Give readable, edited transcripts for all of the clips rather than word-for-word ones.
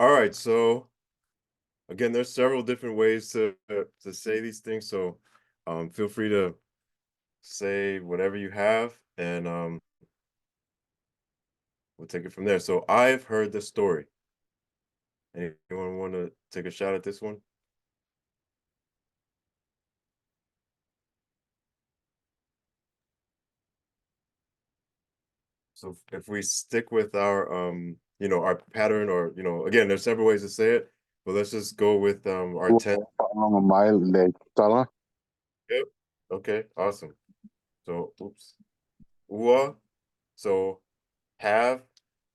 All right, so again, there's several different ways to say these things. So feel free to say whatever you have, and we'll take it from there. So I've heard the story. Anyone want to take a shot at this one? So if we stick with our our pattern, or again, there's several ways to say it, but let's just go with our 10. Yep. Okay, awesome. So oops. Ua, so have,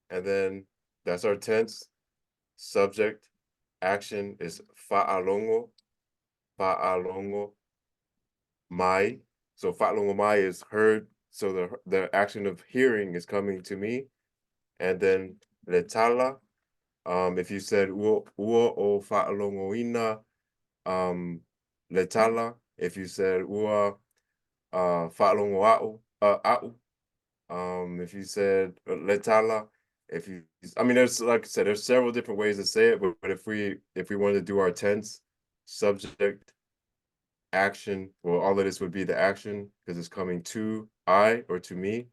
and then that's our tense. Subject, action is fa'alongo, fa'alongo mai. So fa'alongo mai is heard. So the action of hearing is coming to me. And then letala, if you said ua o fa'alongo ina, letala. If you said ua fa'alongo a'u, if you said letala, I mean, there's, like I said, there's several different ways to say it, but if we wanted to do our tense, subject, action, well, all of this would be the action because it's coming to I or to me,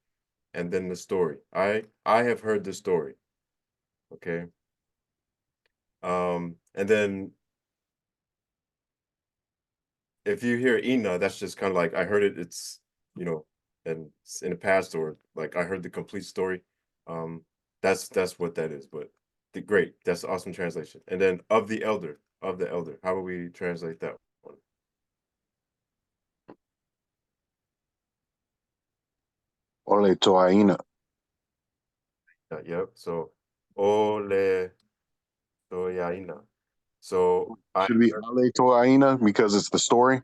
and then the story. I have heard the story. Okay. And then if you hear Ina, that's just kind of like I heard it, it's and it's in the past, or like I heard the complete story. Um, that's what that is. But great, that's awesome translation. And then of the elder, how would we translate that one? Ole toaina. Yep. So ole toyaina. So I Should be Ale toaina because it's the story.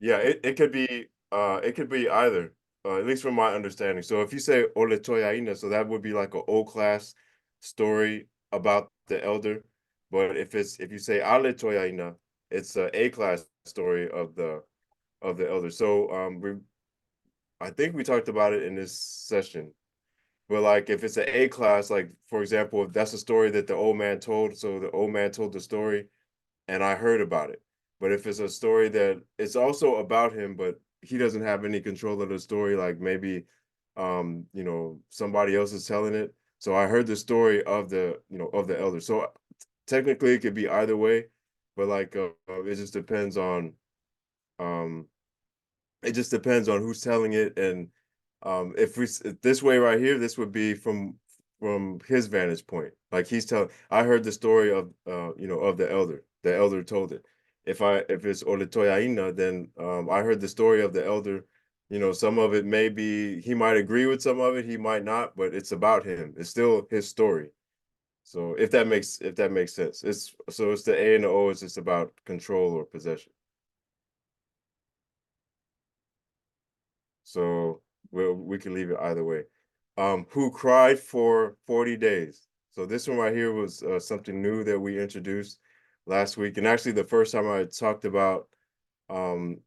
Yeah, it could be either, at least from my understanding. So if you say Ole Toyaina, so that would be like an old class story about the elder. But if you say Ale Toyaina, it's a A-class story of the elder. So I think we talked about it in this session. But like if it's an A-class, like for example, if that's a story that the old man told, so the old man told the story and I heard about it. But if it's a story that it's also about him, but he doesn't have any control of the story, like maybe somebody else is telling it. So I heard the story of the elder. So technically it could be either way, but like it just depends on um who's telling it. And if this way right here, this would be from his vantage point. Like he's telling, I heard the story of of the elder told it. If it's Oletoyaina, then I heard the story of the elder. Some of it maybe he might agree with, some of it he might not, but it's about him, it's still his story. So if that makes sense, it's the A and the O, it's just about control or possession. So we can leave it either way. Who cried for 40 days. So this one right here was something new that we introduced last week, and actually the first time I talked about um,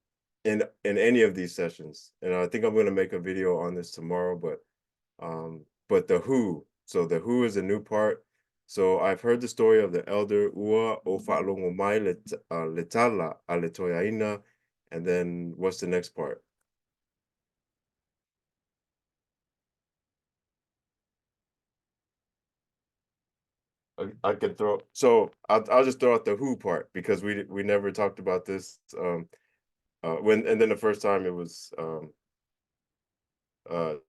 in any of these sessions. And I think I'm going to make a video on this tomorrow. But the who. So the who is a new part. So I've heard the story of the elder Ua o Fa'alongomai Letala Aletoyaina, and then what's the next part? I could throw, so I'll just throw out the who part because we never talked about this and then the first time it was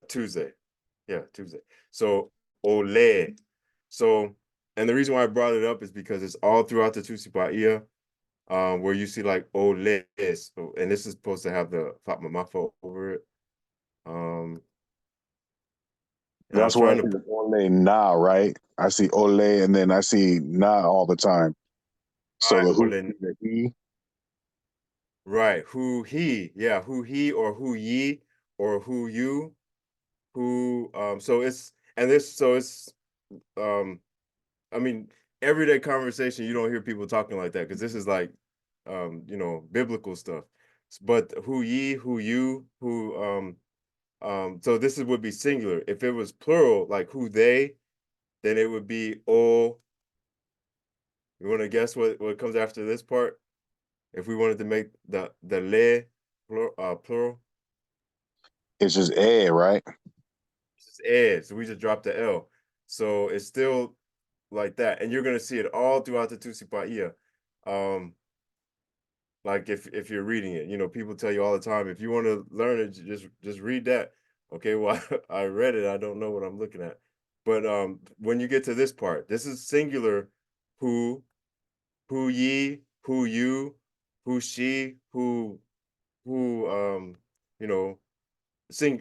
Tuesday. Yeah, Tuesday. So ole. So, and the reason why I brought it up is because it's all throughout the Tusi Bahia, where you see like ole, so, and this is supposed to have the Fatma Mafa over it. Um and I'm That's why I trying see to the ole na, right? I see ole and then I see na all the time. So the who, ole, the he. right, who he, yeah, who he or who ye or who you, who so it's and this so it's um I mean, everyday conversation, you don't hear people talking like that because this is like biblical stuff. But who ye, who you, who so this would be singular. If it was plural, like who they, then it would be o You want to guess what comes after this part? If we wanted to make the le plural, It's just air, right? it's just ed, so we just dropped the L. So it's still like that, and you're gonna see it all throughout the Tusipaia. Um, like if you're reading it, people tell you all the time, if you want to learn it, just read that. Okay, well, I read it, I don't know what I'm looking at. But when you get to this part, this is singular: who ye, who you, who she, who you know,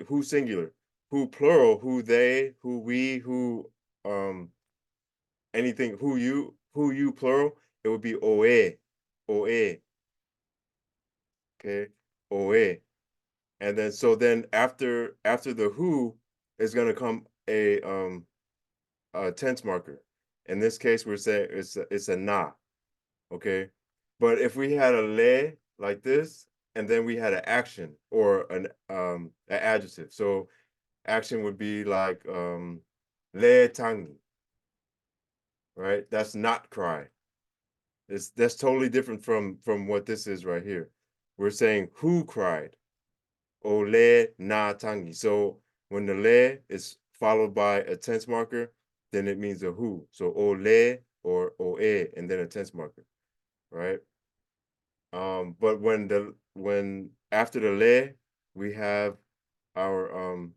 who singular, who plural, who they, who we, who um anything, who you plural, it would be oe, oe, okay, oe. And then so then after the who is gonna come a tense marker. In this case, we're saying it's a na, okay? But if we had a le like this, and then we had an action or an adjective. So action would be like le tangi, right? That's not cry. That's totally different from what this is right here. We're saying who cried, ole na tangi. So when the le is followed by a tense marker, then it means a who. So ole or oe and then a tense marker, right? But when after the le we have our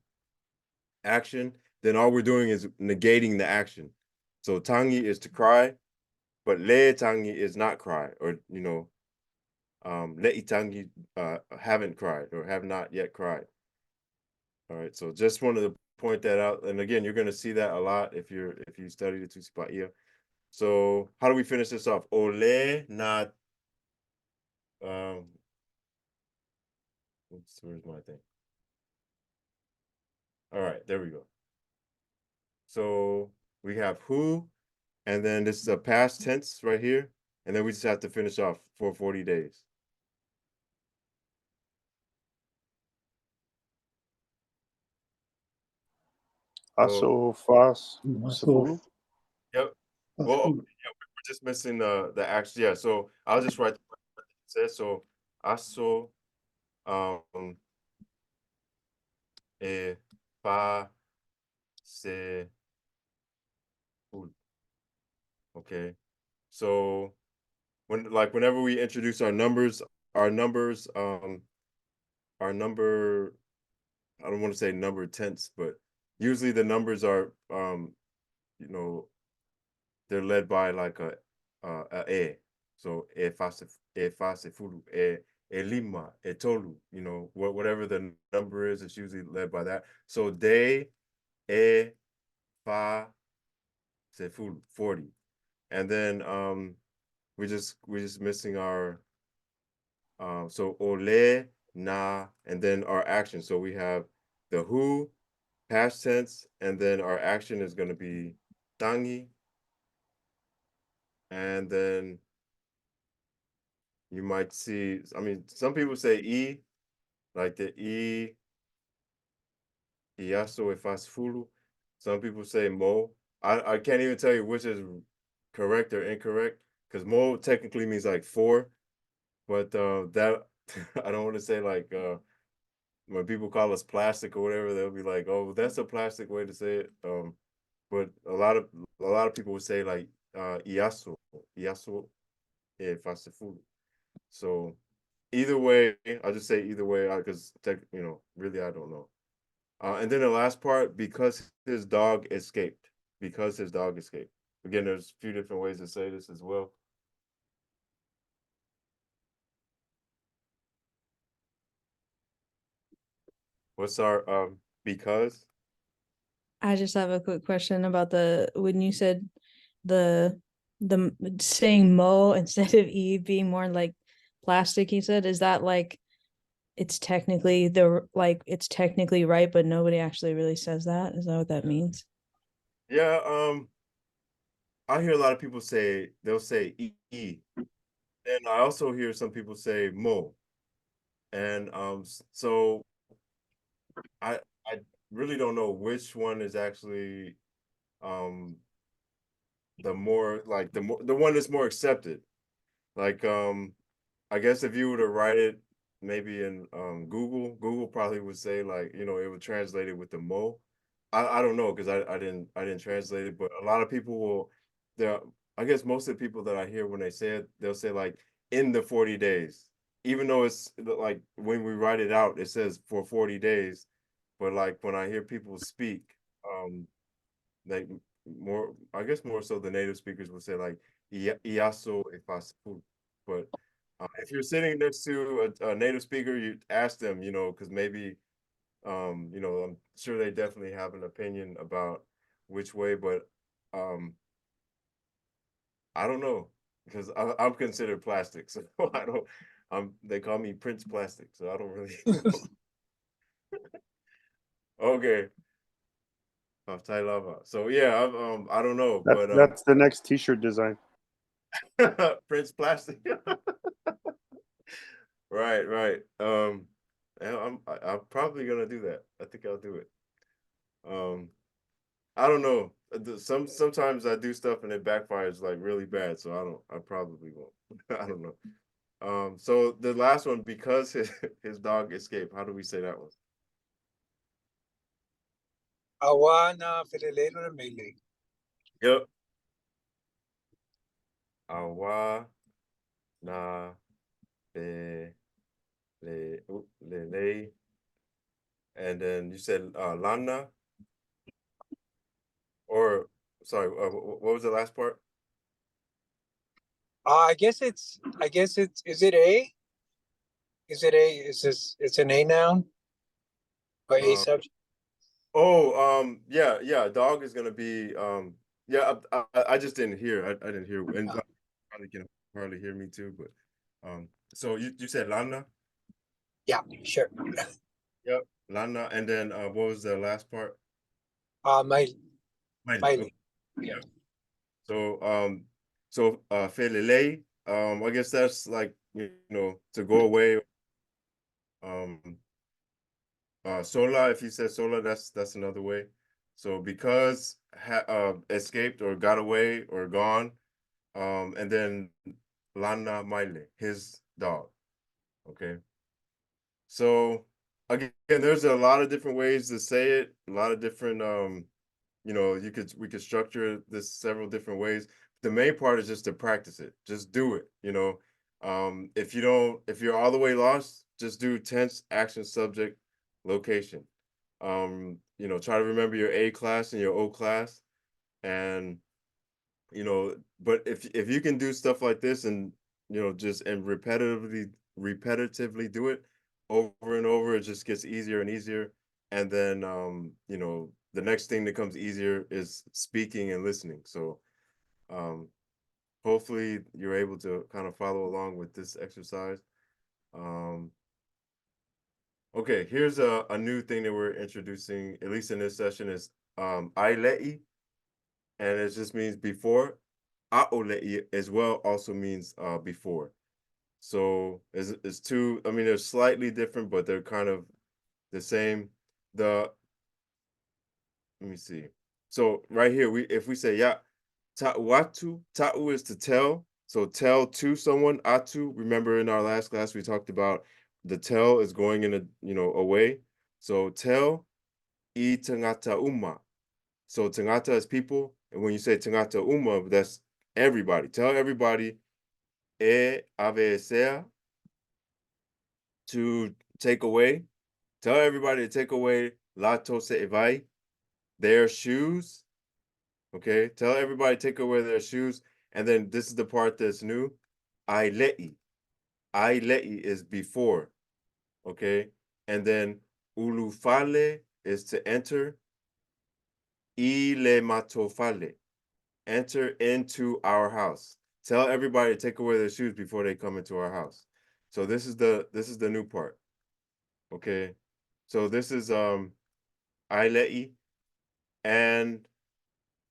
action, then all we're doing is negating the action. So tangi is to cry, but le tangi is not cry, or le itangi haven't cried or have not yet cried. All right, so just wanted to point that out. And again, you're going to see that a lot if you study the Tusi Paia. So how do we finish this off? Ole na where's my thing? All right, there we go. So we have who, and then this is a past tense right here, and then we just have to finish off for 40 days. So Aso, faz, So, sefulu. yep. Well, yeah, we're just missing the action. Yeah, so I'll just write what it says. So aso um fa se ful. Okay. So whenever we introduce our numbers, our number, I don't want to say number tense, but usually the numbers are you know, they're led by like a. So e fa se fulu, e lima, e tolu, whatever the number is, it's usually led by that. So de, e, fa, se fulu, 40. And then we're just missing our so ole, na, and then our action. So we have the who, past tense, and then our action is going to be tangi. And then you might see, I mean, some people say e, like the e, iaso e fas fulu. Some people say mo. I can't even tell you which is correct or incorrect, because mo technically means like four, but that I don't want to say like when people call us plastic or whatever, they'll be like, "Oh, that's a plastic way to say it." But a lot of people would say like iaso e fas fulu. So either way, I'll just say either way, because really I don't know. And then the last part, because his dog escaped. Because his dog escaped. Again, there's a few different ways to say this as well. What's our because? I just have a quick question about when you said the saying mo instead of e being more like plastic, he said, is that like it's technically it's technically right, but nobody actually really says that? Is that what that means? Yeah, I hear a lot of people they'll say e. And I also hear some people say mo. And so I really don't know which one is actually um the more like the one that's more accepted. Like I guess if you were to write it maybe in Google probably would say like, you know, it would translate it with the mo. I don't know because I didn't translate it, but a lot of people will there I guess most of the people that I hear when they say it, they'll say like in the 40 days. Even though it's like when we write it out, it says for 40 days. But like when I hear people speak, like more I guess more so the native speakers would say like iaso e fasipu. But if you're sitting next to a native speaker, you ask them, you know, because maybe you know, I'm sure they definitely have an opinion about which way, but um I don't know because I'm considered plastic, so I don't. They call me Prince Plastic, so I don't really know. Okay, Thai lava. So yeah, I don't know, That's but that's the next T-shirt design. Prince Plastic. Right, right. And I'm probably gonna do that. I think I'll do it. Um, I don't know. Sometimes I do stuff and it backfires like really bad, so I probably won't. I don't know. So the last one, because his dog escaped, how do we say that one? Awana Filelelo na Mele. Yep. Awa na le le. And then you said lana, or sorry, what was the last part? I guess it's is it a? Is it a is this it's an A noun or a Uh, subject? oh, yeah, yeah. Dog is gonna be yeah. I just didn't hear. I didn't hear, and probably can hardly hear me too. But so you said lana. Yeah, sure. Yep, lana, and then what was the last part? My Miley. Okay. Miley. Yeah. So felele, I guess that's like, you know, to go away. Um sola, if you said sola, that's another way. So because escaped or got away or gone, and then lana Miley, his dog. Okay. So again, there's a lot of different ways to say it, a lot of different you know, we could structure this several different ways. The main part is just to practice it. Just do it, you know. If you're all the way lost, just do tense, action, subject, location. You know, try to remember your A class and your O class, and you know, but if you can do stuff like this and, you know, just and repetitively do it over and over, it just gets easier and easier. And then you know, the next thing that comes easier is speaking and listening. So um hopefully you're able to kind of follow along with this exercise. um okay, here's a new thing that we're introducing, at least in this session, is ailei, and it just means before. Aolei as well also means before. So it's two, I mean, they're slightly different, but they're kind of the same. The Let me see. So right here, if we say ya ta'uatu, ta'u is to tell. So tell to someone. Atu, remember in our last class we talked about the tell is going in a, you know, away. So tell I tangata uma. So tangata is people, and when you say tangata uma, that's everybody. Tell everybody e avesea, to take away. Tell everybody to take away lato se evai, their shoes. Okay, tell everybody to take away their shoes. And then this is the part that's new. Ailei. Ailei is before. Okay, and then ulufale is to enter. Ile matofale, enter into our house. Tell everybody to take away their shoes before they come into our house. So this is the new part. Okay. So this is Ailei, and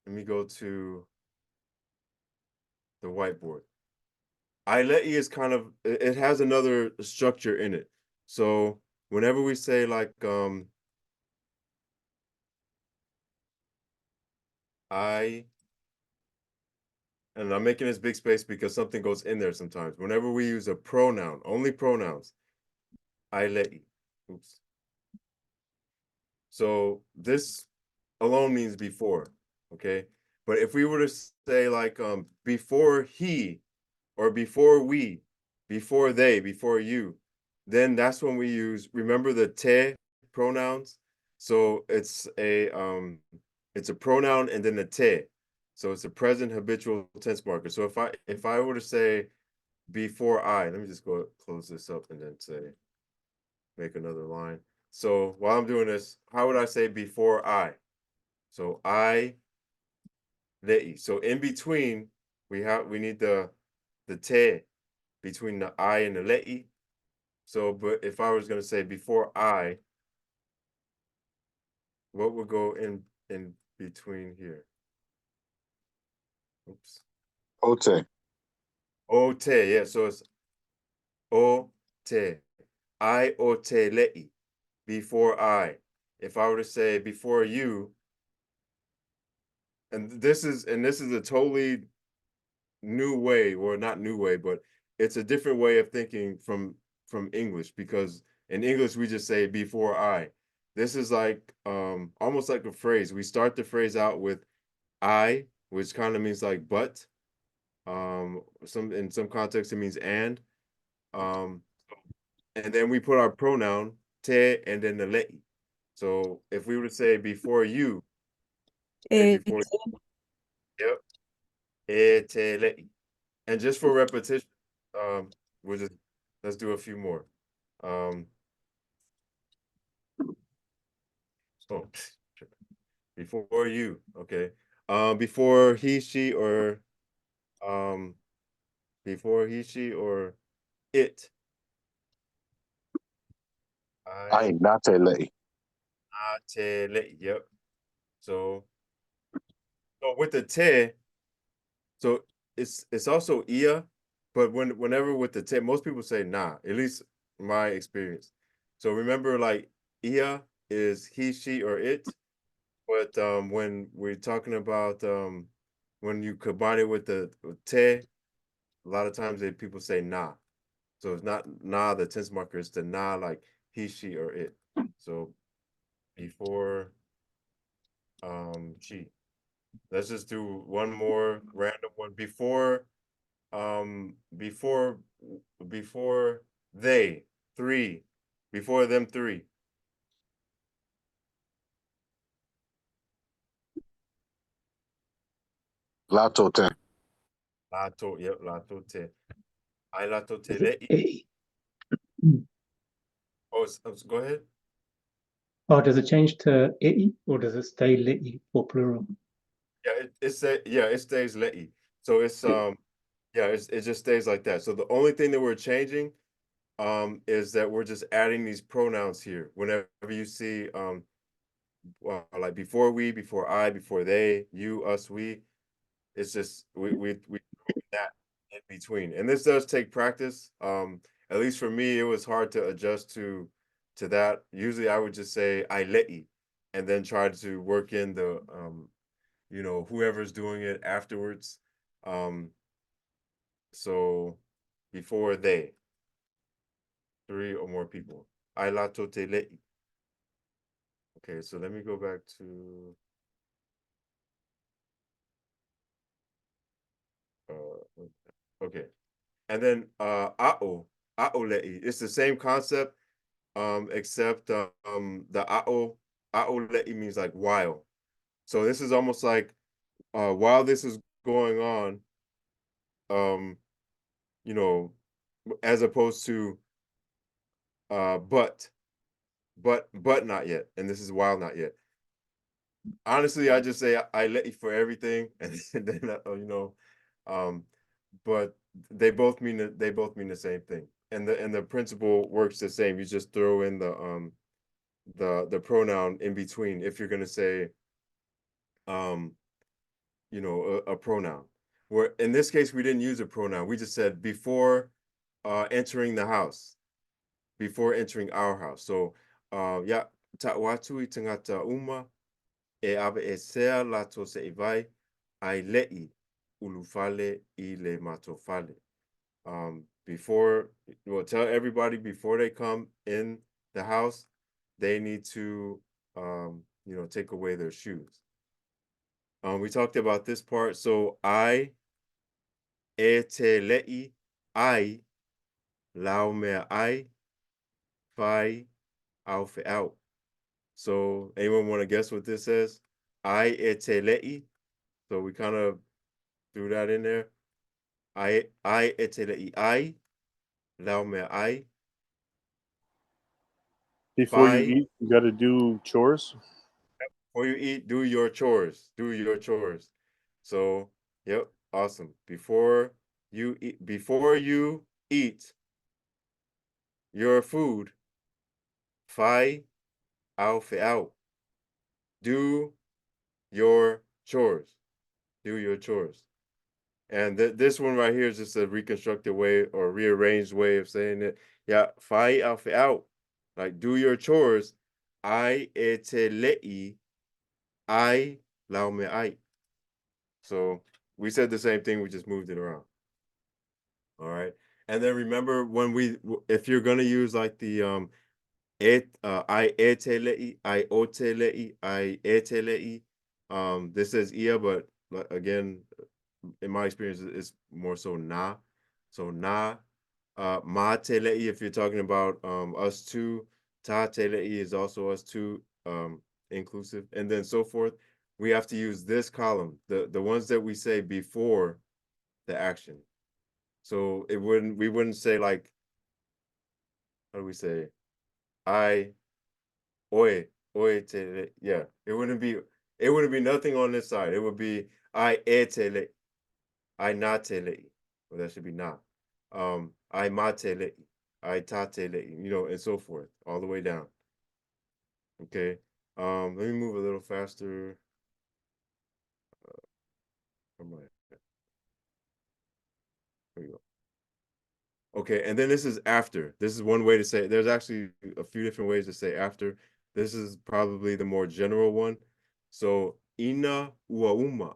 let me go to the whiteboard. Ailei is kind of, it has another structure in it. So whenever we say like I and I'm making this big space because something goes in there sometimes. Whenever we use a pronoun, only pronouns, I let you. Oops. So this alone means before, okay? But if we were to say like before he or before we, before they, before you, then that's when we use, remember the te pronouns? So it's a pronoun and then a te. So it's a present habitual tense marker. So if I were to say before I, let me just go close this up and then say make another line. So while I'm doing this, how would I say before I? So I le'i. So in between, we need the te between the I and the le'i. So, but if I was gonna say before I, what would go in between here? Oops. Ote. O te, yeah. So it's o te. I o te le'i. Before I. If I were to say before you, and this is a totally new way, or not new way, but it's a different way of thinking from English, because in English we just say before I. This is like almost like a phrase. We start the phrase out with I, which kind of means like but. In some contexts it means and. Um, and then we put our pronoun te and then the le'i. So if we were to say before you, say before, yep, e te le'i. And just for repetition, we'll just let's do a few more. So before you, okay. Before he, she, or before he, she, or it. Ai nate le'i. Te le, yep. So with the te, so it's also ia, but whenever with the te, most people say nah, at least my experience. So remember, like ia is he, she, or it. But when we're talking about when you combine it with the te, a lot of times people say nah. So it's not nah the tense marker, it's the nah like he, she, or it. So before she. Let's just do one more random one. Before before they, three. Before them, three. Lato te. Lato, yep, lato te. I lato te Is it le'i. E? Oh, go ahead. Or does it change to I or does it stay lit for plural? Yeah, it stays le'i. So it's yeah, it just stays like that. So the only thing that we're changing is that we're just adding these pronouns here. Whenever you see like before we, before I, before they, you, us, we, it's just we that in between. And this does take practice. At least for me, it was hard to adjust to that. Usually I would just say I le'i and then try to work in the whoever's doing it afterwards. So before they, three or more people. I lato te le'i. Okay, so let me go back to okay. And then a'o le'i. It's the same concept, except the a'o le'i means like while. So this is almost like while this is going on, um, you know, as opposed to but not yet. And this is while not yet. Honestly, I just say I let you for everything, and then um, but they both mean the same thing, and the principle works the same. You just throw in the pronoun in between if you're gonna say um a pronoun. Where in this case we didn't use a pronoun. We just said before entering the house, before entering our house. So yeah, ta'watu I tangata uma e ave e sea lato se vai ai le'i ulufale y le matofale. Before, well, tell everybody before they come in the house, they need to, take away their shoes. We talked about this part. So I etelei I laume I fai alfe out. So anyone want to guess what this says? I etelei. So we kind of threw that in there. I etelei I laume I Before you fai. eat, you got to do chores. Before you eat, do your chores. Do your chores. So, yep, awesome. Before you eat your food, fai alfe out. Do your chores. Do your chores. And this one right here is just a reconstructed way or rearranged way of saying it. Yeah, fai alfe out. Like do your chores. I etelei I laume I. So we said the same thing, we just moved it around. All right. And then remember when if you're gonna use like the I etelei, I otelei, I etelei, this says ia, but again, in my experience, it's more so na. So na, ma telei, if you're talking about us two, ta telei is also us two, inclusive, and then so forth. We have to use this column, the ones that we say before the action. So we wouldn't say like, how do we say? I, oi tele. Yeah, it wouldn't be nothing on this side. It would be I tele, I na tele. Well, that should be na. I ma tele, I ta tele, and so forth, all the way down. Okay. Let me move a little faster. There we go. Okay, and then this is after. This is one way to say it. There's actually a few different ways to say after. This is probably the more general one. So ina uauma.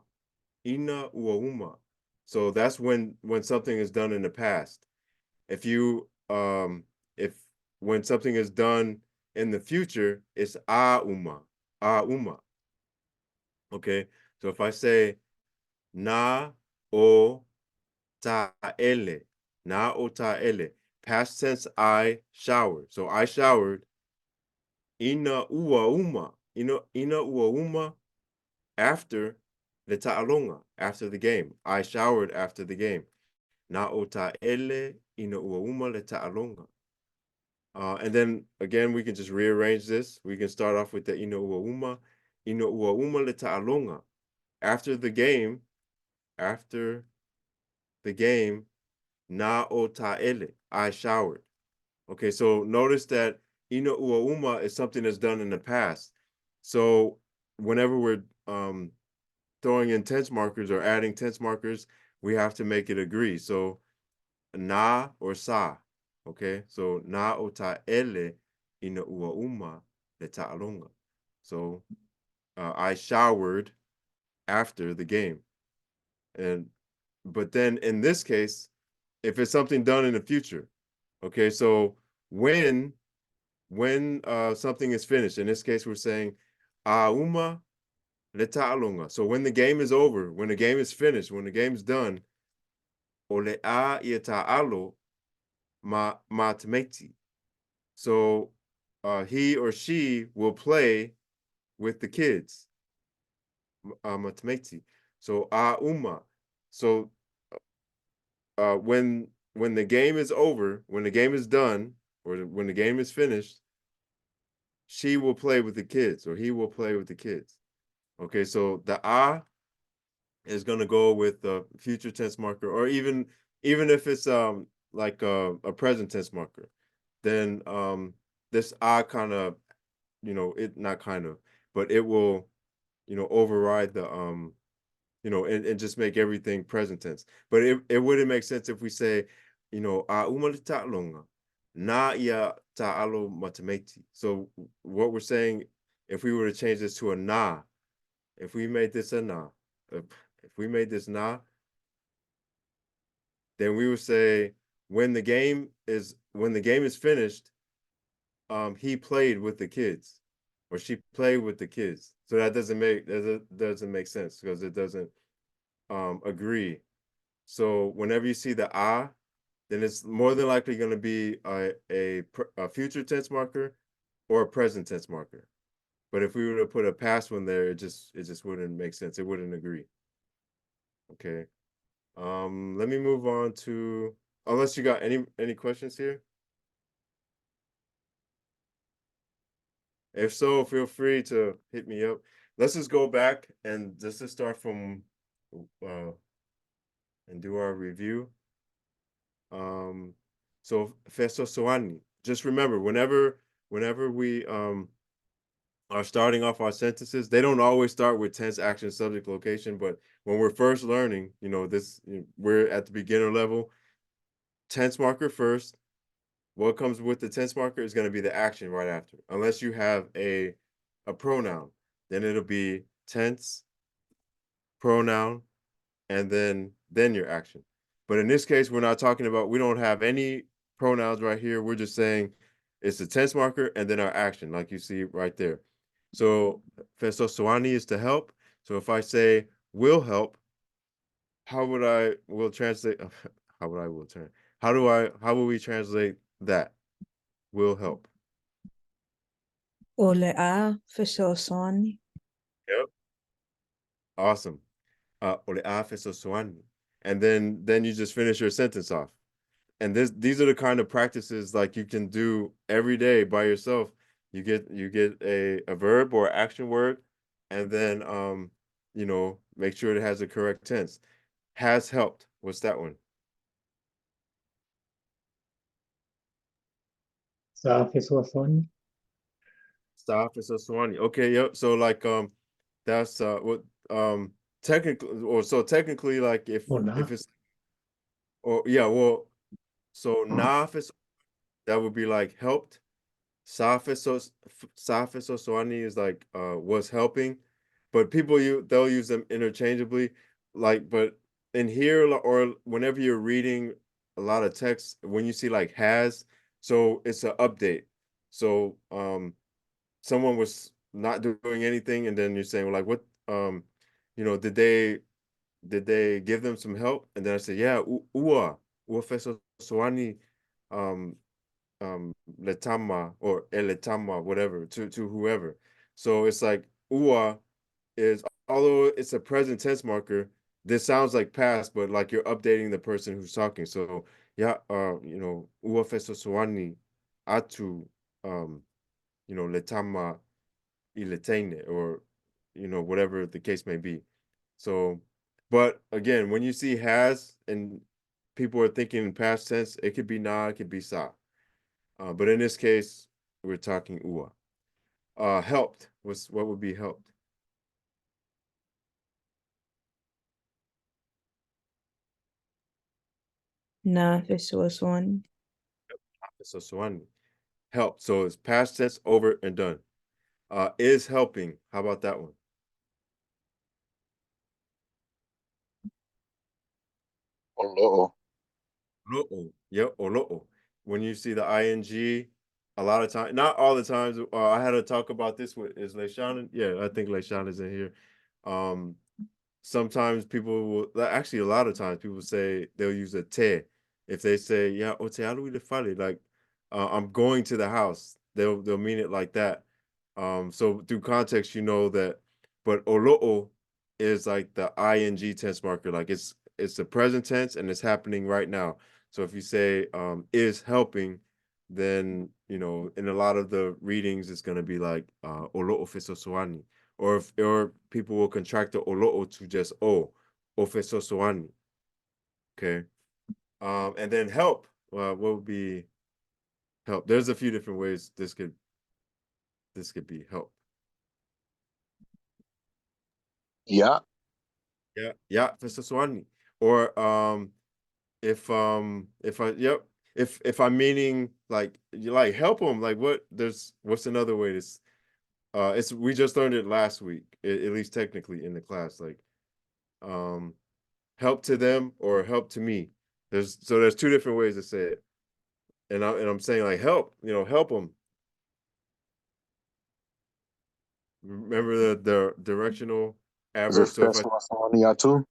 Ina uauma. So that's when something is done in the past. If when something is done in the future, it's auma. Auma. Okay. So if I say na o ta'ele, na o ta'ele, past tense, I showered. So I showered. Ina ua uma. Ina ua uma after the ta'alonga, after the game. I showered after the game. Na o ta'ele, ina ua uma le ta'alonga. And then again, we can just rearrange this. We can start off with the ina ua uma le ta'alonga. After the game, na o ta'ele, I showered. Okay, so notice that ina ua uma is something that's done in the past. So whenever we're throwing in tense markers or adding tense markers, we have to make it agree. So na or sa. Okay, so na o ta'ele ina ua uma le ta'alonga. So I showered after the game. But then in this case, if it's something done in the future, okay, so when something is finished, in this case we're saying auma le ta'alonga. So when the game is over, when the game is finished, when the game is done, o le a ia ta'alo ma tameti. So he or she will play with the kids. Matameti. So auma. So when the game is over, when the game is done, or when the game is finished, she will play with the kids, or he will play with the kids. Okay, so the is gonna go with the future tense marker, or even if it's like a present tense marker, then this kind of, it not kind of, but it will, override the and just make everything present tense. But it wouldn't make sense if we say, umali ta'alonga, na ia ta'alo matameti. So what we're saying, if we were to change this to a na, if we made this a na, if we made this na, then we would say when the game is finished, he played with the kids, or she played with the kids. So that doesn't make sense because it doesn't agree. So whenever you see the a, then it's more than likely going to be a future tense marker or a present tense marker. But if we were to put a past one there, it just wouldn't make sense. It wouldn't agree. Okay. Let me move on to, unless you got any questions here. If so, feel free to hit me up. Let's just go back and just to start from and do our review. So feso soani. Just remember, whenever we are starting off our sentences, they don't always start with tense, action, subject, location. But when we're first learning, we're at the beginner level. Tense marker first. What comes with the tense marker is going to be the action right after. Unless you have a pronoun, then it'll be tense, pronoun, and then your action. But in this case, we're not talking about, we don't have any pronouns right here. We're just saying it's the tense marker and then our action, like you see right there. So fesosoani is to help. So if I say will help, how would will translate? How would I will turn? How will we translate that? Will help. Ole a fesosoani. Yep. Awesome. Ole a fesosoani. And then you just finish your sentence off. And these are the kind of practices like you can do every day by yourself. You get a verb or action word, and then make sure it has the correct tense. Has helped. What's that one? Sa fesosoani. Stop is a Swani. Okay, yep. So like that's what technically like if Or na. it's, or yeah, well, so naf is, that would be like helped. Safis or Swani is like was helping, but they'll use them interchangeably. Like, but in here or whenever you're reading a lot of text, when you see like has, so it's an update. So someone was not doing anything, and then you're saying, well, like, what, did they give them some help? And then I say, yeah, ua feso soani, um, letama or eletama, whatever, to whoever. So it's like ua is, although it's a present tense marker, this sounds like past, but like you're updating the person who's talking. So yeah, ua feso soani atu, letama iletene, or whatever the case may be. So, but again, when you see has and people are thinking in past tense, it could be na, it could be sa. But in this case, we're talking ua. Helped. What would be helped? Na fesosoani. So swani. Help. So it's past tense, over and done. Is helping. How about that one? Olo'o. Lo'o. Yep, or lo'o. When you see the ing, a lot of times, not all the times. I had to talk about this with, is Leishan? Yeah, I think Leishan is in here. Sometimes people will, actually a lot of times people say they'll use a te. If they say, yeah, ote alu le fale, like I'm going to the house, they'll mean it like that. So through context, you know that, but olo'o is like the ing tense marker, like it's the present tense and it's happening right now. So if you say is helping, then in a lot of the readings it's going to be like olo'o fesosoani, or people will contract the olo'o to just o fesosoani. Okay. And then help, what would be help? There's a few different ways this could be help. Yeah. Yeah, fesosoani. Or if I, yep, if I'm meaning like you like help them, like what's another way to it's, we just learned it last week, at least technically in the class, like help to them or help to me. There's two different ways to say it. And I'm saying like help, help them. Remember the directional Is it adverb. So if I Feswasaniatu?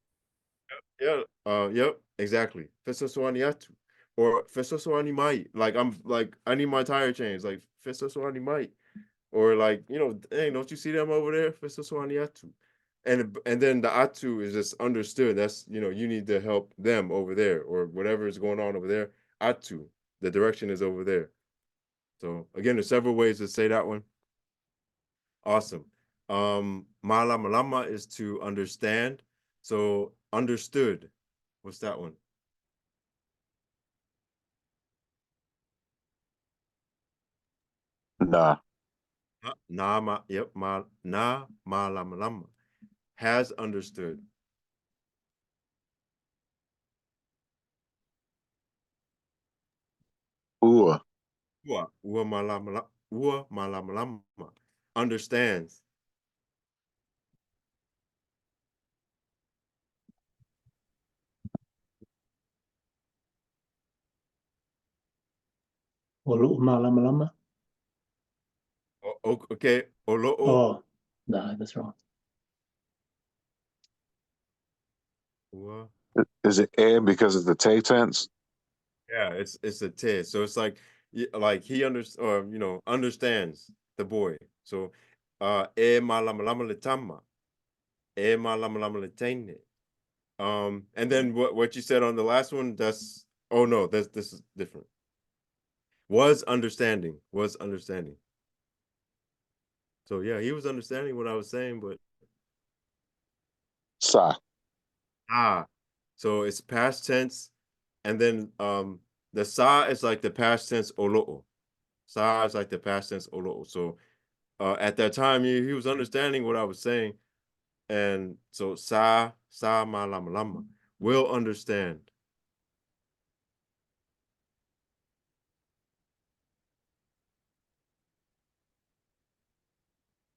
yep, exactly. Fesoswaniatu. Or Fesoswanimai. Like I'm like I need my tire changed. Like Fesoswanimai. Or like, hey, don't you see them over there? Fesoswaniatu. And then the atu is just understood. That's you need to help them over there, or whatever is going on over there. Atu. The direction is over there. So again, there's several ways to say that one. Awesome. Malama is to understand. So understood. What's that one? Nah. Yep, malama has understood. Ua. Ua malama understands. Olu lama lama. Okay. Olo'o. Oh, no, that's wrong. Ua. Is it because it's the Tay tense? Yeah, it's a te. So it's like he understands the boy. So e malama letama. E malama letene. And then what you said on the last one, this is different. Was understanding. So yeah, he was understanding what I was saying, but Sa. so it's past tense, and then the sa is like the past tense olo'o. Sa is like the past tense olo'o. So at that time he was understanding what I was saying, and so sa ma lama will understand.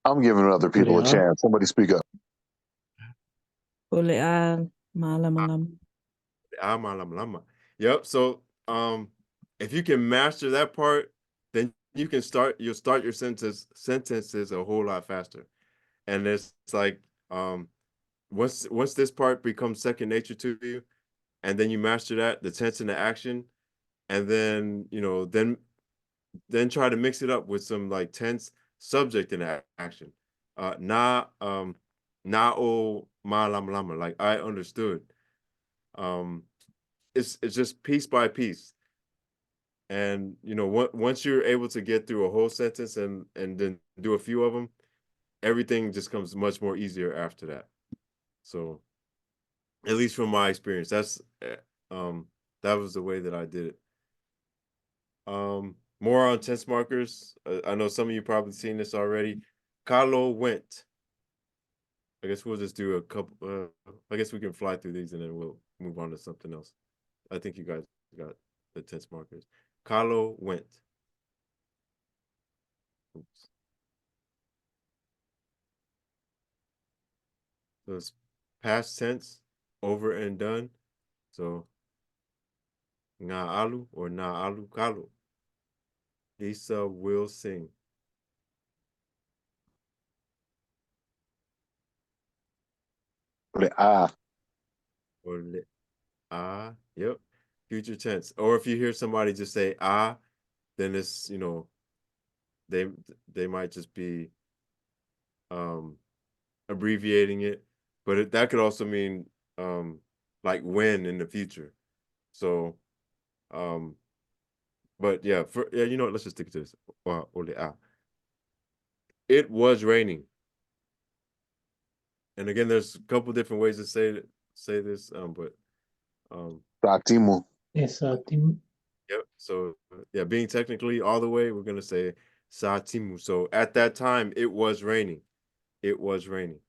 I'm giving other people a Yeah. chance. Somebody speak up. Ulean malama. Lama. Yep. So if you can master that part, then you'll start your sentences a whole lot faster. And it's like once this part becomes second nature to you, and then you master that, the tense and the action, and then then try to mix it up with some like tense subject and action. Na o ma lama, like I understood. It's just piece by piece, and once you're able to get through a whole sentence and then do a few of them, everything just comes much more easier after that. So at least from my experience, that was the way that I did it. More on tense markers. I know some of you probably seen this already. Carlo went. I guess we'll just do a couple. I guess we can fly through these and then we'll move on to something else. I think you guys got the tense markers. Carlo went. Oops. So it's past tense, over and done. So nga alu or na alu kalu. Lisa will sing. Ah. Or yep. Future tense. Or if you hear somebody just say then it's they might just be abbreviating it, but that could also mean like when in the future. So but yeah, let's just stick to this. It was raining. And again, there's a couple different ways to say this, but Tatimu. Yes, Tim. yep. So yeah, being technically all the way, we're gonna say Satimu. So at that time, it was raining. It was raining,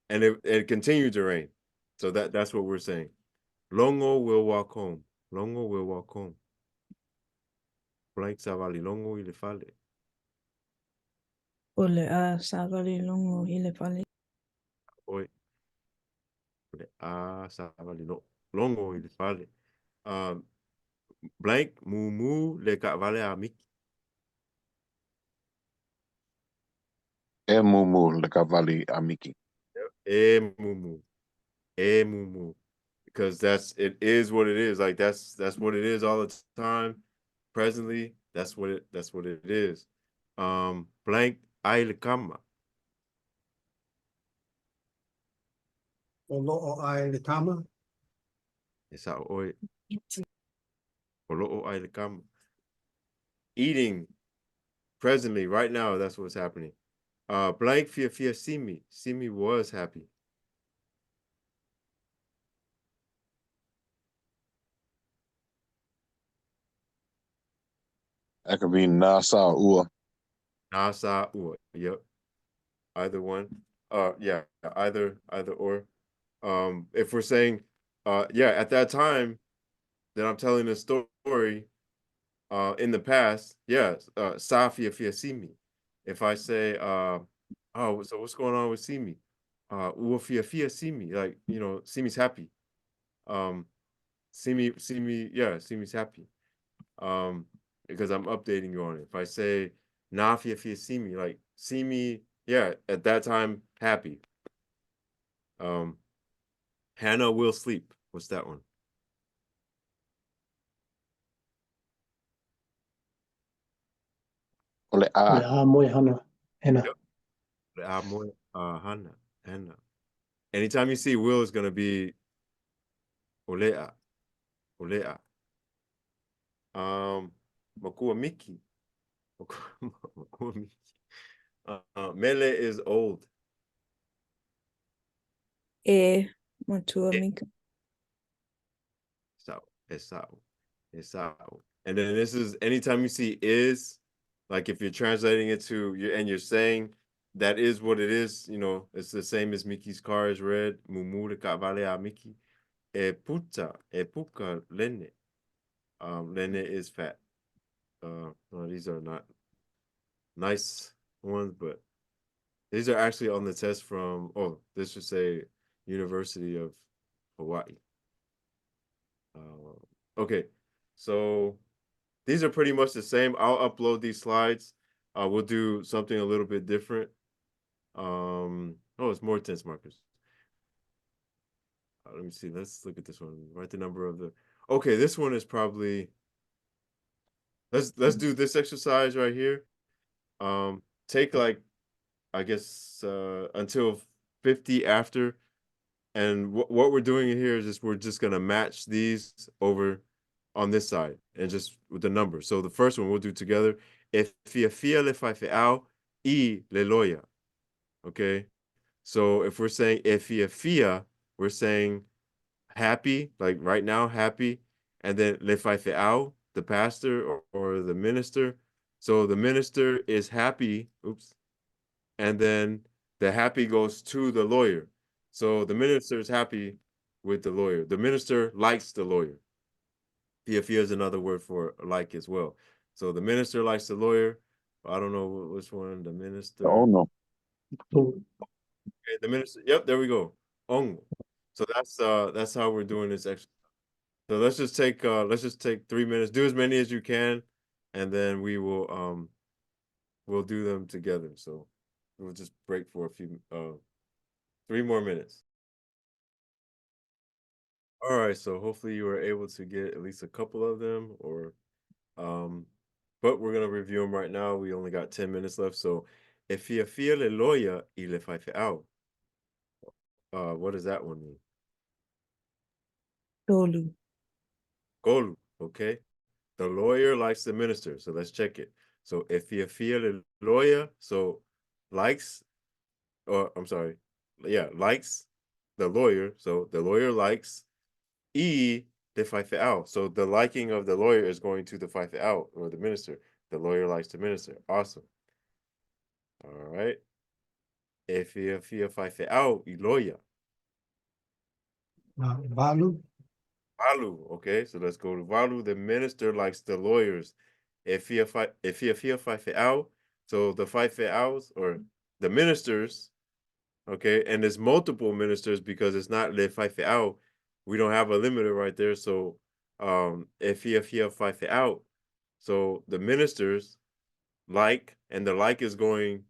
and it continued to rain. So that's what we're saying. Longo will walk home. Longo will walk home. Blank savali longo ile fale. Ulea savali longo ile pali. Oi. Savali longo ile fale. blank mumu le ka vale a miki. E mumu le kavali amiki. E mumu. E mumu. Because it is what it is. Like that's what it is all the time. Presently, that's what it is. Blank ai le kama. Olo ai le kama. Esa oi. Olo ai le kama. Eating presently, right now, that's what's happening. Blank fia Simi. Simi was happy. That could be nasa ua. Nasa ua. Yep. Either one. Yeah, either or. If we're saying, yeah, at that time that I'm telling the story, in the past, yeah, Safia fia Simi. If I say, oh, so what's going on with Simi? Ua fia Simi, like, you know, Simi's happy. Simi, yeah, Simi's happy. Because I'm updating you on it. If I say Nafia fia Simi, like Simi, yeah, at that time, happy. Hannah will sleep. What's that one? Ole Le a. a moi hana. Hena. Yep. Hannah. Anytime you see will, it's gonna be olea. Makua Miki. Makua Miki. Mele is old. E matua mika. Esau. And then this is anytime you see is, like if you're translating it to and you're saying that is what it is, you know, it's the same as Miki's car is red. Mumu de kavale a Miki. E puka lene. Lene is fat. No, these are not nice ones, but these are actually on the test from, this should say University of Hawaii. Okay, so these are pretty much the same. I'll upload these slides. We'll do something a little bit different. It's more tense markers. Let me see. Let's look at this one. Write the number of the. Okay, this one is probably. Let's do this exercise right here. Take like, I guess until 50 after, and what we're doing here is just we're just gonna match these over on this side and just with the number. So the first one we'll do together. If fia le fai I le loya. Okay. So if we're saying if fia, we're saying happy, like right now, happy, and then le fai the pastor or the minister. So the minister is happy. Oops. And then the happy goes to the lawyer. So the minister is happy with the lawyer. The minister likes the lawyer. Fia is another word for like as well. So the minister likes the lawyer. I don't know which one. The minister. Oh no. Tu. Okay, the minister. Yep, there we go. Ongo. So that's how we're doing this exercise. So let's just take 3 minutes. Do as many as you can, and then we'll do them together. So we'll just break for a few 3 more minutes. All right, so hopefully you were able to get at least a couple of them, or but we're gonna review them right now. We only got 10 minutes left. So if you feel le lawyer, il le fait out. What does that one mean? Tolu. Golu, okay. The lawyer likes the minister, so let's check it. So if you feel le lawyer, so likes, or I'm sorry, yeah, likes the lawyer. So the lawyer likes E the fife out. So the liking of the lawyer is going to the fife out or the minister. The lawyer likes the minister. Awesome. All right. If you fife out, lawyer. Balu. Valu. Okay, so let's go to Valu. The minister likes the lawyers. If you fife out, so the fife outs or the ministers, okay, and there's multiple ministers because it's not le fife out. We don't have a limiter right there, so if fight it out. So the ministers like, and the like is going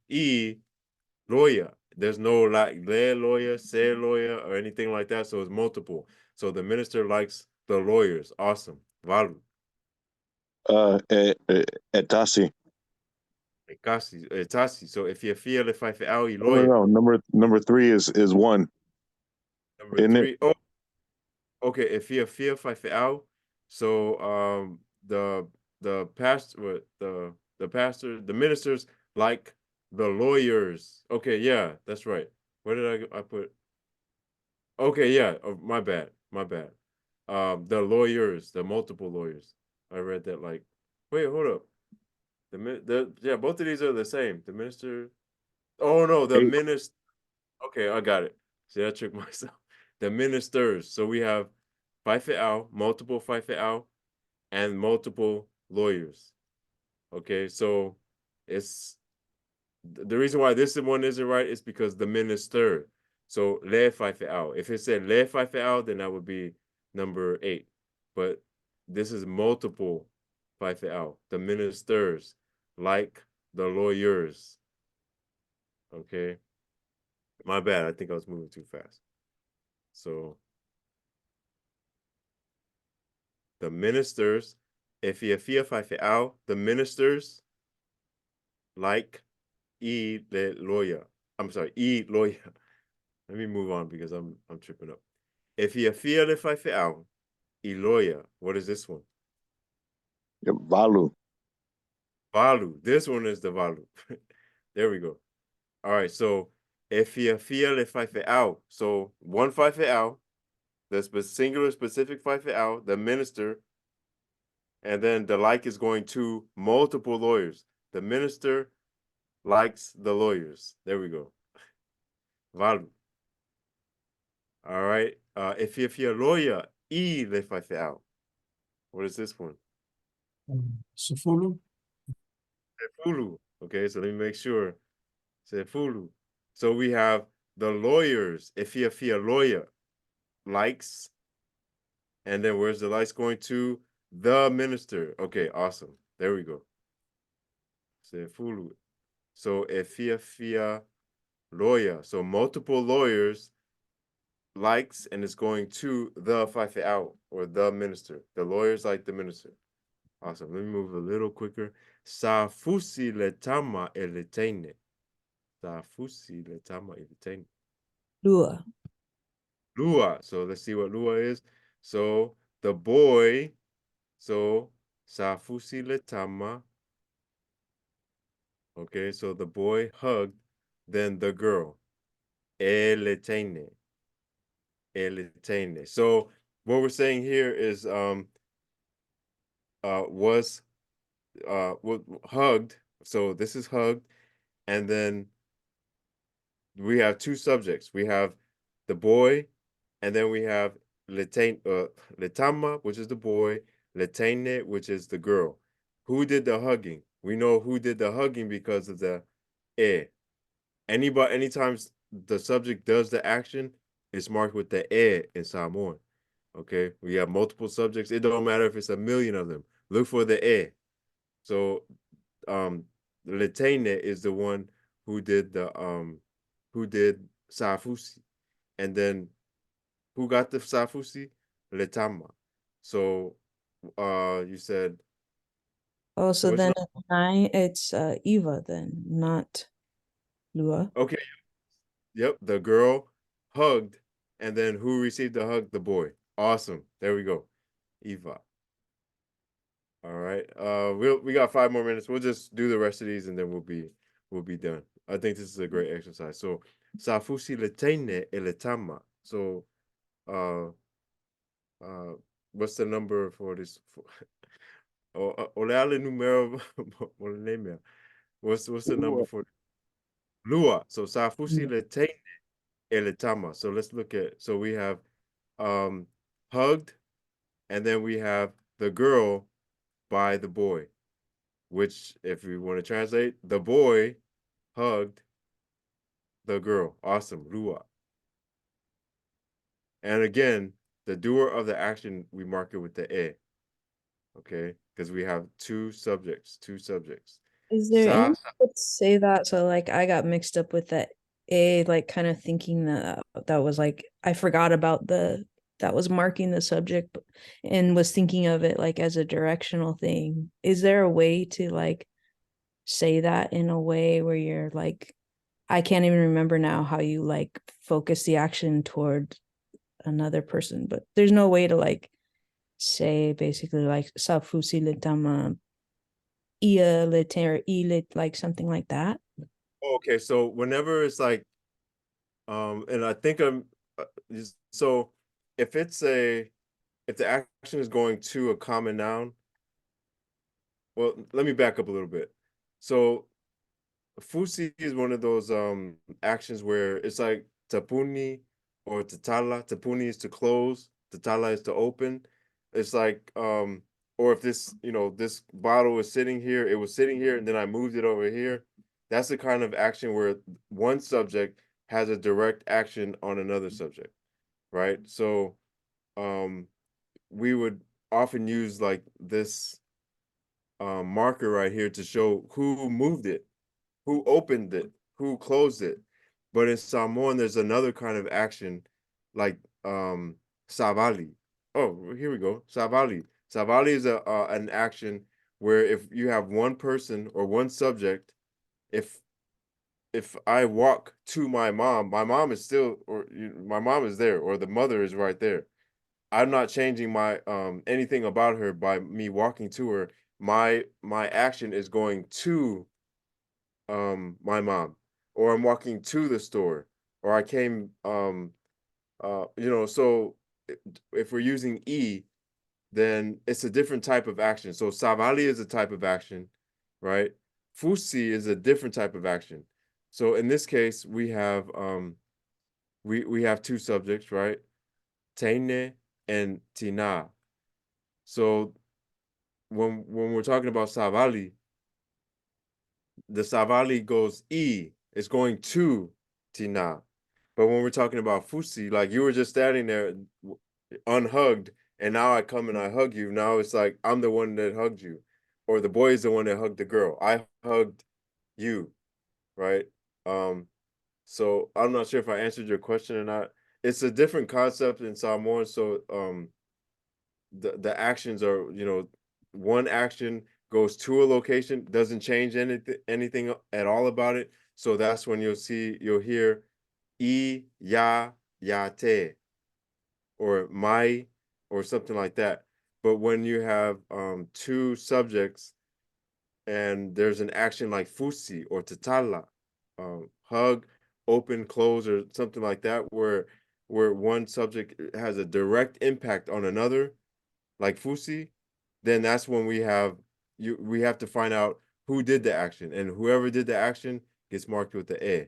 lawyer. There's no like le lawyer, se lawyer, or anything like that. So it's multiple. So the minister likes the lawyers. Awesome. Valu. Etasi. Tasi. So if you feel if I feel No, lawyer. number 3 is 1. Number Isn't it? 3. Oh, okay. If you feel if I feel, so the pastor, the pastor, the ministers like the lawyers. Okay, yeah, that's right. Where did I put? Okay, yeah. Oh, my bad. My bad. The lawyers, the multiple lawyers. I read that like, wait, hold up. Yeah, both of these are the same. The minister. Oh no, the 8. minister. Okay, I got it. See, I tricked myself. The ministers. So we have five out, multiple five out, and multiple lawyers. Okay, so it's the reason why this one isn't right is because the minister. So le five out. If it said le five out, then that would be number 8. But this is multiple five out. The ministers, like the lawyers. Okay. My bad. I think I was moving too fast. So the ministers, if you fear five out, the ministers like the lawyer. I'm sorry, lawyer. Let me move on because I'm tripping up. If you fear the five out, lawyer. What is this one? Valu. Valu. This one is the valu. There we go. All right. So if you fear the five out, so one five out, the singular specific five out, the minister, and then the like is going to multiple lawyers. The minister likes the lawyers. There we go. Valu. All right. If you're a lawyer, le five out. What is this one? Sufulu. Sefulu. Okay, so let me make sure. Sefulu. So we have the lawyers. If you're a lawyer, likes, and then where's the likes going to? The minister. Okay, awesome. There we go. Sefulu. So if you're lawyer, so multiple lawyers likes and it's going to the five out or the minister. The lawyers like the minister. Awesome. Let me move a little quicker. Safusi letama elitene. Safusi letama elitene. Lua. Lua. So let's see what Lua is. So the boy. So Safusi letama. Okay, so the boy hugged, then the girl. Elitene. Elitene. So what we're saying here is was hugged. So this is hugged, and then we have two subjects. We have the boy, and then we have letama, which is the boy, letene, which is the girl. Who did the hugging? We know who did the hugging because of the e. Anytime the subject does the action, it's marked with the e in Samoan. Okay, we have multiple subjects. It don't matter if it's a million of them. Look for the e. So letene is the one who did Safusi. And then who got the Safusi? Letama. So you said Oh, so what's then the, at 9, it's Eva then, not Lua. okay, yep, the girl hugged, and then who received the hug? The boy. Awesome. There we go. Eva. All right. We got 5 more minutes. We'll just do the rest of these and then we'll be done. I think this is a great exercise. So Safusi letene eletama. So what's the number for this? Oleale numero what's the number for Lua? So Safusi letene eletama. So let's look at, so we have hugged, and then we have the girl by the boy, which if we want to translate, the boy hugged the girl. Awesome. Lua. And again, the doer of the action, we mark it with the e. Okay, because we have two subjects. Is there Sa, any way to say that? So like I got mixed up with that A, like kind of thinking that that was like I forgot about the that was marking the subject and was thinking of it like as a directional thing. Is there a way to like say that in a way where you're like I can't even remember now how you like focus the action toward another person, but there's no way to like say basically like sa fusi le tama ia le ter ile like something like that. okay, so whenever it's like, and I think so if it's if the action is going to a common noun, well, let me back up a little bit. So fusi is one of those actions where it's like tapuni or tatala. Tapuni is to close, tatala is to open. It's like or if this, this bottle was sitting here, it was sitting here and then I moved it over here. That's the kind of action where one subject has a direct action on another subject, right? So we would often use like this marker right here to show who moved it, who opened it, who closed it. But in Samoan, there's another kind of action like savali. Oh, here we go. Savali. Savali is an action where if you have one person or one subject, if I walk to my mom is still, or my mom is there, or the mother is right there. I'm not changing my anything about her by me walking to her. My action is going to my mom, or I'm walking to the store, or I came so if we're using e, then it's a different type of action. So savali is a type of action, right? Fusi is a different type of action. So in this case, we have we have two subjects, right? Teine and tina. So when we're talking about savali, the savali goes e, it's going to tina. But when we're talking about fusi, like you were just standing there unhugged, and now I come and I hug you. Now it's like I'm the one that hugged you, or the boy is the one that hugged the girl. I hugged you, right? So I'm not sure if I answered your question or not. It's a different concept in Samoan, so the actions are, one action goes to a location, doesn't change anything at all about it. So that's when you'll hear I ya ya te, or mai, or something like that. But when you have two subjects and there's an action like fusi or tatala, hug, open, close, or something like that, where one subject has a direct impact on another, like fusi, then that's when we have to find out who did the action, and whoever did the action gets marked with the e.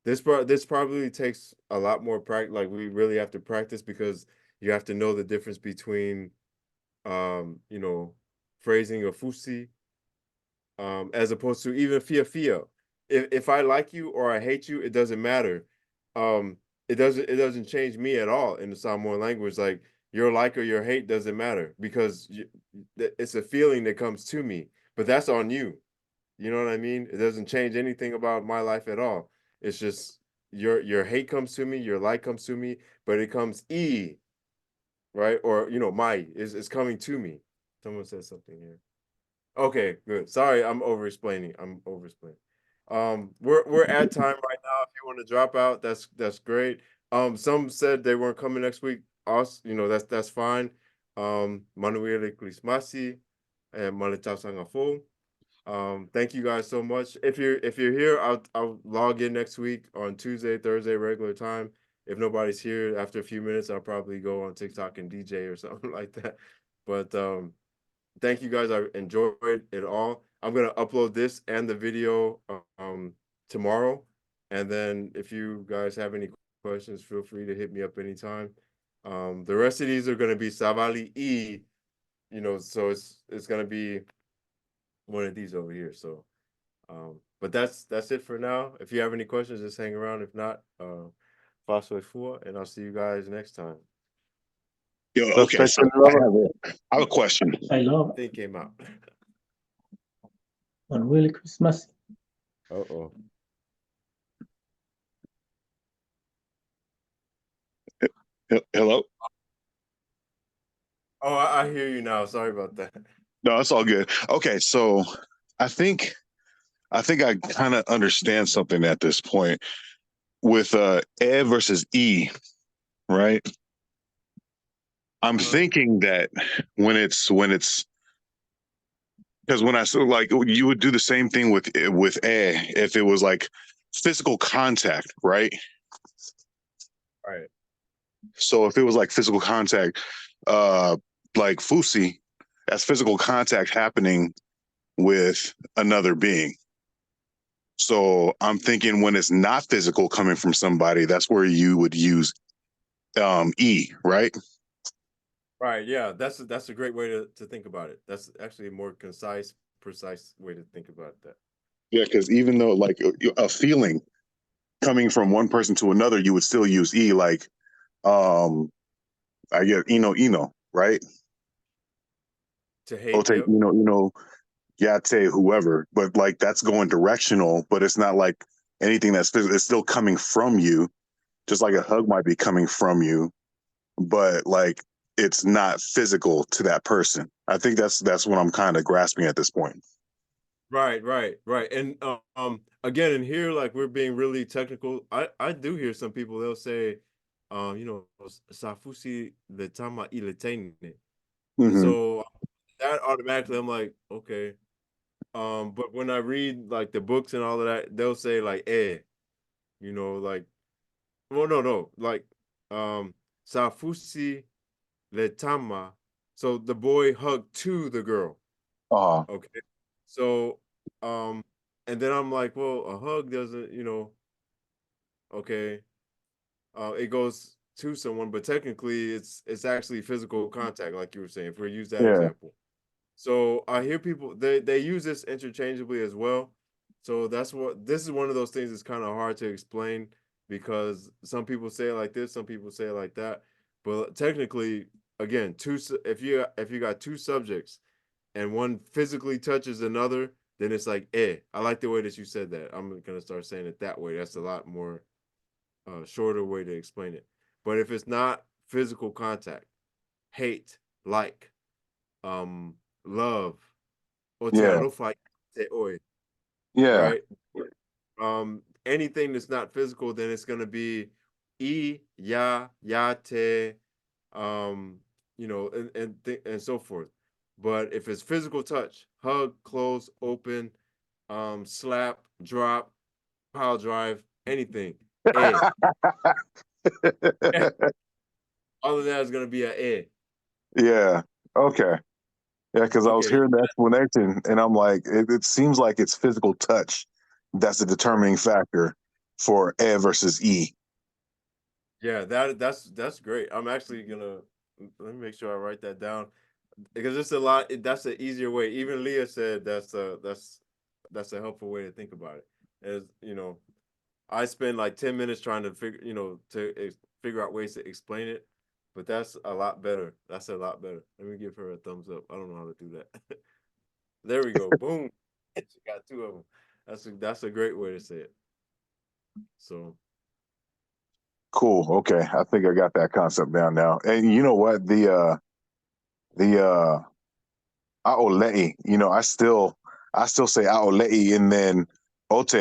This probably takes a lot more practice. Like we really have to practice, because you have to know the difference between phrasing of fusi, as opposed to even fia. If I like you or I hate you, it doesn't matter. It doesn't change me at all in the Samoan language. Like your like or your hate doesn't matter, because it's a feeling that comes to me. But that's on you. You know what I mean? It doesn't change anything about my life at all. It's just your hate comes to me, your like comes to me, but it comes e, right? Or my is coming to me. Someone said something here. Okay, good. Sorry, I'm over explaining. We're at time right now. If you want to drop out, that's great. Some said they weren't coming next week. Us, that's fine. Manuele Christmasi and Malita Sangafo. Thank you guys so much. If you're here, I'll log in next week on Tuesday, Thursday, regular time. If nobody's here after a few minutes, I'll probably go on TikTok and DJ or something like that. But thank you guys. I enjoyed it all. I'm gonna upload this and the video tomorrow. And then if you guys have any questions, feel free to hit me up anytime. The rest of these are gonna be Savali E, so it's gonna be one of these over here. So but that's it for now. If you have any questions, just hang around. If not, faço e fua, and I'll see you guys next time. Yo, The okay, so second lover. I have a question. Say love Thing came out. on really Christmas. Uh-oh. Hello? Oh, I hear you now. Sorry about that. No, it's all good. Okay, so I think I kind of understand something at this point with E versus E, right? I'm Uh-huh. thinking that when it's because when I saw like you would do the same thing with if it was like physical contact, right? Right. So if it was like physical contact, like fusi, that's physical contact happening with another being. So I'm thinking when it's not physical coming from somebody, that's where you would use E, right? Right. Yeah. That's a great way to think about it. That's actually a more concise, precise way to think about that. Yeah, because even though like a feeling coming from one person to another, you would still use E, like I get ino, right? To hate. Ote Yep. ino, yate, whoever. But like that's going directional, but it's not like anything that's physical. It's still coming from you, just like a hug might be coming from you, but like it's not physical to that person. I think that's what I'm kind of grasping at this point. Right. Right. And again, in here, like we're being really technical. I do hear some people, they'll say, safusi le tama iletene. Mm-hmm. So that automatically, I'm like, okay. But when I read like the books and all of that, they'll say like, like, well, no, like, safusi le tama. So the boy hugged to the girl. Uh, Okay. So, and then I'm like, well, a hug doesn't, okay. It goes to someone, but technically it's actually physical contact, like you were saying, if we use that yeah, example. So I hear people they use this interchangeably as well. So this is one of those things that's kind of hard to explain because some people say it like this, some people say it like that. But technically, again, if you got two subjects and one physically touches another, then it's like eh. I like the way that you said that. I'm gonna start saying it that way. That's a lot more shorter way to explain it. But if it's not physical contact, hate, like, um, love, or te yeah, alofa te oe, yeah, right? Anything that's not physical, then it's gonna be I, ya te, and so forth. But if it's physical touch, hug, close, open, slap, drop, pile drive, anything, eh. All of that is gonna be a eh. yeah. Okay, yeah, because I was Okay, hearing the explanation, and I'm like, it seems like it's physical touch that's the determining factor for E versus E. yeah, that's great. I'm actually gonna let me make sure I write that down because it's a lot. That's an easier way. Even Leah said that's a helpful way to think about it. As I spend like 10 minutes trying to figure out ways to explain it, but that's a lot better. That's a lot better. Let me give her a thumbs up. I don't know how to do that. There we go. Boom. She got two of them. That's a great way to say it. So Cool. Okay, I think I got that concept down now. And you know what? The aolei, I still say aolei, and then ote.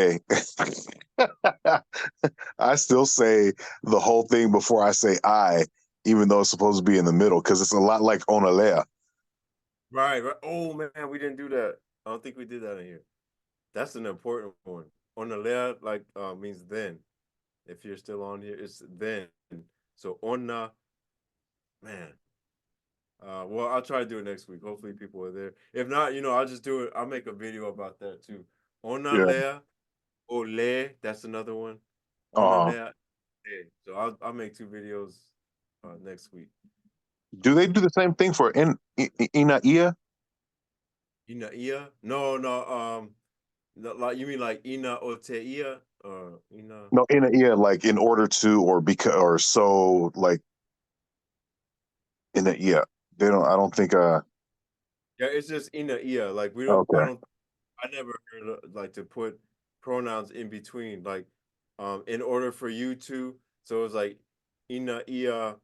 I still say the whole thing before I say I, even though it's supposed to be in the middle, because it's a lot like onalea. right. Oh man, we didn't do that. I don't think we did that in here. That's an important one. On the left, like means then. If you're still on here, it's then. So onna, man. Well, I'll try to do it next week. Hopefully people are there. If not, I'll just do it. I'll make a video about that too. Ona Yeah. lea, ole, that's another one. Ona Uh, lea, so I'll make two videos next week. do they do the same thing for ina ia? Ina ia? No, no. Like you mean like ina oteia or ina? No, ina ia, like in order to, or because, or so, like In the yeah, they don't. I don't think. Yeah, it's just ina ia. Like we don't. Okay. I never heard like to put pronouns in between. Like, in order for you to. So it's like ina ia.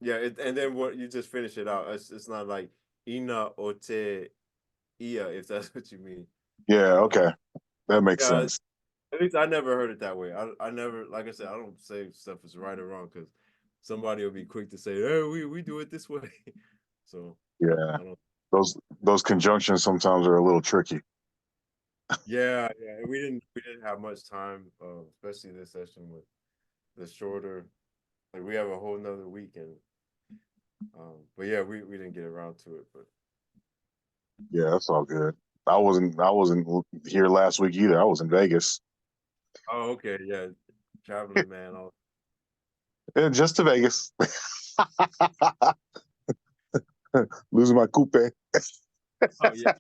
Yeah, and then what you just finish it out. It's not like ina ote ia, if that's what you mean. Yeah. Okay. That makes Yeah, sense. at least I never heard it that way. I never, like I said, I don't say stuff is right or wrong because somebody will be quick to say, "Hey, we do it this way." So Yeah. I don't. Those conjunctions sometimes are a little tricky. Yeah, yeah. We didn't have much time, especially this session with the shorter. Like we have a whole nother weekend. But yeah, we didn't get around to it. But Yeah, that's all good. I wasn't here last week either. I was in Vegas. oh, okay, yeah, traveling man. Yeah, just to Vegas. Losing my coupe. Oh yeah,